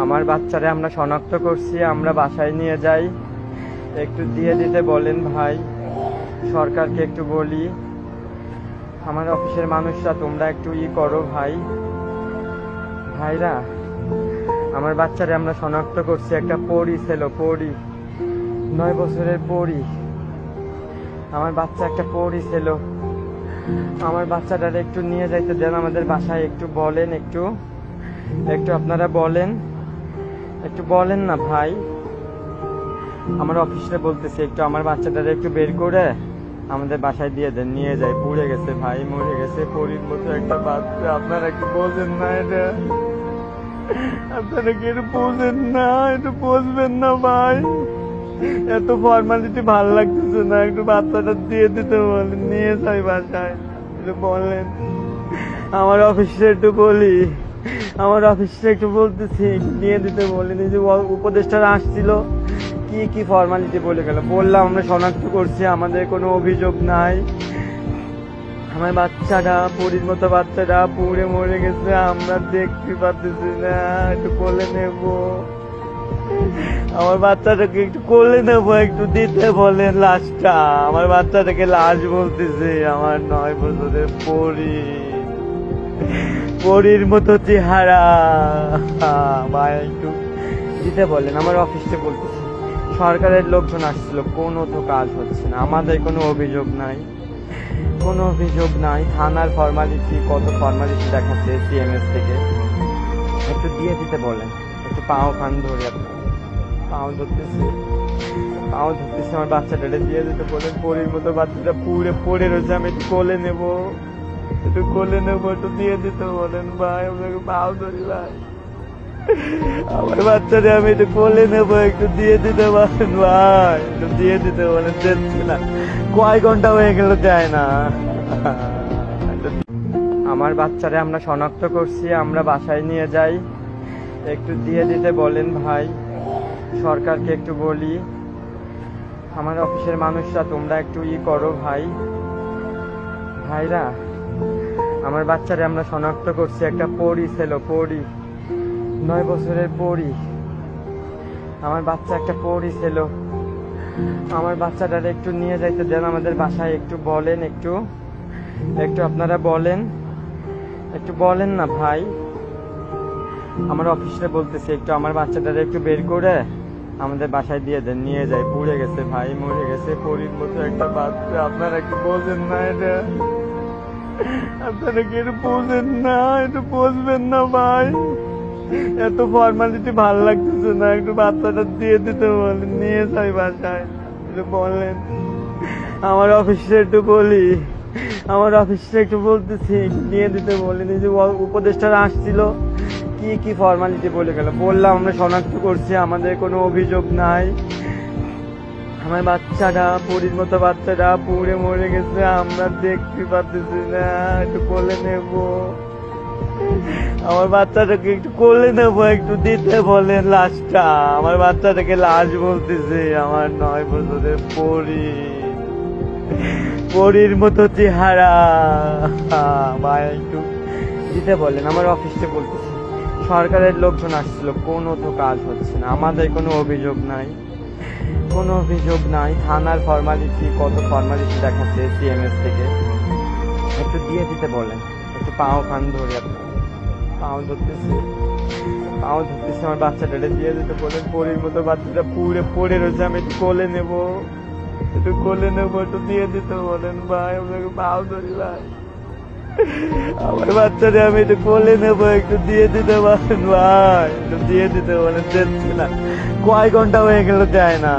আমার বাচ্চারে আমরা শনাক্ত করছি, আমরা বাসায় নিয়ে যাই, একটু দিয়ে দিতে বলেন ভাই। সরকারকে একটু বলি, আমার অফিসের মানুষরা তোমরা একটু করো ভাই। ভাইরা, আমার বাচ্চারে আমরা শনাক্ত করছি, একটা পরী ছিল, পরী, 9 বছরের পরী। আমার বাচ্চা একটা পরী ছিল। আমার বাচ্চাটারে একটু নিয়ে যাইতে দেন আমাদের বাসায়, একটু বলেন, একটু আপনারা বলেন, একটু বলেন না ভাই। আমার অফিসে বলতেছি, একটু আমার বাচ্চাটারে একটু বের করে আমাদের বাসায় দিয়ে দেন, নিয়ে যায়। পুড়ে গেছে ভাই, মরে গেছে, পরীর মতো একটা বাচ্চা। আপনারা একটু বোঝেন না এটা? আপনারা কি একটু বোঝেন না? একটু বুঝবেন না ভাই? এত ফর্মালিটি ভাল লাগতেছে না, একটু বাচ্চাটা দিয়ে দিতে বলেন, নিয়ে যাই বাসায়, একটু বলেন। আমার অফিসে একটু বলি, আমার অফিসে একটু বলতেছি, নিয়ে দিতে বলেন। এই যে উপদেষ্টারা আসছিল, কি ফর্মালিটি বলে গেল। বললাম আমরা শনাক্ত করছি, আমাদের কোনো অভিযোগ নাই। আমার বাচ্চাটা, পরীর মতো বাচ্চাটা পুড়ে মরে গেছে, আমরা দেখতে পাচ্ছি না, একটু কোলে নেব। আমার বাচ্চাটাকে একটু কোলে নেবো, একটু দিতে বলেন লাশটা। আমার বাচ্চাটাকে লাশ বলতেছে, আমার 9 বছরের পরী, পরীর মতো চেহারা। ভাই একটু দিতে বলেন। আমার অফিসে বলতেছি, সরকারের লোকজন আসছিল, কোনো তো কাজ হচ্ছে না। আমাদের কোনো অভিযোগ নাই, কোনো অভিযোগ নাই। থানার ফর্মালিটি, কত ফর্মালিটি দেখাচ্ছে সিএমএস থেকে। একটু দিয়ে দিতে বলেন, একটু পাও খান ধরে, আপনার পাও ধরতেছি, আমার বাচ্চাটাকে দিয়ে দিতে বলেন। পরীর মতো বাচ্চাটা পুড়ে পড়ে রয়েছে, আমি একটু কোলে নেবো, একটু দিয়ে দিতে বলেন ভাই। আপনাকে পাও ধরি ভাই, আমার বাচ্চাটা আমি একটু কোলে নেবো, একটু দিয়ে দিতে বলেন ভাই, একটু দিয়ে দিতে বলেন। দেখছি না, কয় ঘন্টা হয়ে গেল, যায় না। আমার বাচ্চারে আমরা শনাক্ত করছি, আমরা বাসায় নিয়ে যাই, একটু দিয়ে দিতে বলেন ভাই। সরকারকে একটু বলি, আমার অফিসের মানুষরা তোমরা একটু করো ভাই। ভাইরা, আমার বাচ্চারে আমরা শনাক্ত করছি, একটা পরী ছিল, পরী, 9 বছরের পরী। আমার বাচ্চা একটা পরী ছিল। আমার বাচ্চাটারে একটু নিয়ে যাইতে দেন আমাদের বাসায়, একটু বলেন, একটু আপনারা বলেন, একটু বলেন না ভাই। আমার অফিসে বলতেছি, একটু আমার বাচ্চাটারে একটু বের করে আমাদের বাসায় দিয়ে দেন, নিয়ে যায়। পুড়ে গেছে ভাই, মরে গেছে, পরীর মতো একটা বাচ্চা। আপনারা একটু বোঝেন না এটা? আপনারা কি একটু বোঝেন না? একটু বুঝবেন না ভাই? এত ফর্মালিটি ভাল লাগতেছে না, একটু বাচ্চাটা দিয়ে দিতে বলেন, নিয়ে যাই বাসায়, একটু বলেন। আমার অফিসে একটু বলি, আমার অফিসে একটু বলতেছি, নিয়ে দিতে বলেন। এই যে উপদেষ্টারা আসছিল, কি ফর্মালিটি বলে গেল। বললাম আমরা শনাক্ত করছি, আমাদের কোনো অভিযোগ নাই। আমার বাচ্চাটা, পরীর মতো বাচ্চাটা পুড়ে মরে গেছে, আমরা দেখতে পাচ্ছি না, একটু কোলে নেব। আমার বাচ্চাটাকে একটু কোলে নেবো, একটু দিতে বলেন লাশটা। আমার বাচ্চাটাকে লাশ বলতেছে, আমার 9 বছরের পরী, পরীর মতো চেহারা। ভাই একটু দিতে বলেন। আমার অফিসে বলতেছি, সরকারের লোকজন আসছিল, কোনো তো কাজ হচ্ছে না। আমাদের কোনো অভিযোগ নাই, কোনো অভিযোগ নাই। থানার ফর্মালিটি, কত ফর্মালিটি দেখাচ্ছে সিএমএস থেকে। একটু দিয়ে দিতে বলেন, একটু পাও খান ধরে, আপনার পাও ধরতেছি, আমার বাচ্চাটাকে দিয়ে দিতে বলেন। পরীর মতো বাচ্চাটা পুড়ে পড়ে রয়েছে, আমি একটু কোলে নেবো, একটু দিয়ে দিতে বলেন ভাই। আপনাকে পাও ধরি ভাই, আমার বাচ্চাটা আমি একটু কোলে নেবো, একটু দিয়ে দিতে বলেন ভাই, একটু দিয়ে দিতে বলেন। দেখছি না, কয় ঘন্টা হয়ে গেল, যায় না।